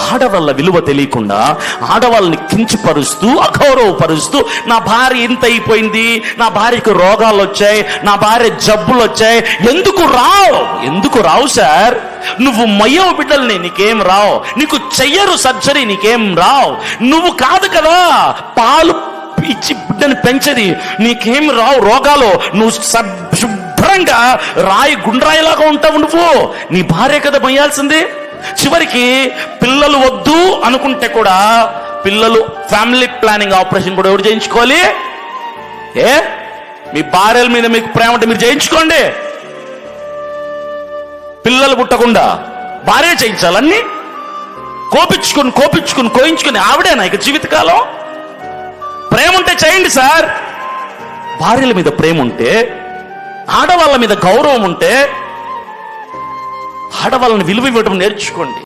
ఆడవాళ్ళ విలువ తెలియకుండా ఆడవాళ్ళని కించపరుస్తూ అగౌరవపరుస్తూ, నా భార్య ఇంత అయిపోయింది, నా భార్యకు రోగాలు వచ్చాయి, నా భార్య జబ్బులు వచ్చాయి. ఎందుకు రావు సార్? నువ్వు మయ్యవ బిడ్డల్ని, నీకేం రావు. నీకు చెయ్యరు సర్జరీ, నీకేం రావు. నువ్వు కాదు కదా పాలు ఇచ్చి బిడ్డని పెంచేది, నీకేం రావు రోగాలు. నువ్వు శుభ్రంగా గుండ్రాయిలాగా ఉంటావు. నువ్వు నీ భార్య కదా మొయ్యాల్సింది. చివరికి పిల్లలు వద్దు అనుకుంటే కూడా పిల్లలు ఫ్యామిలీ ప్లానింగ్ ఆపరేషన్ కూడా ఎవరు చేయించుకోవాలి? మీ భార్యల మీద మీకు ప్రేమ ఉంటే మీరు చేయించుకోండి. పిల్లలు పుట్టకుండా భార్య చేయించాలన్నీ కోయించుకుని ఆవిడేనా ఇక జీవితకాలం? ప్రేమ ఉంటే చేయండి సార్. భార్యల మీద ప్రేమ ఉంటే, ఆడవాళ్ళ మీద గౌరవం ఉంటే, ఆడవాళ్ళని విలువ ఇవ్వడం నేర్చుకోండి.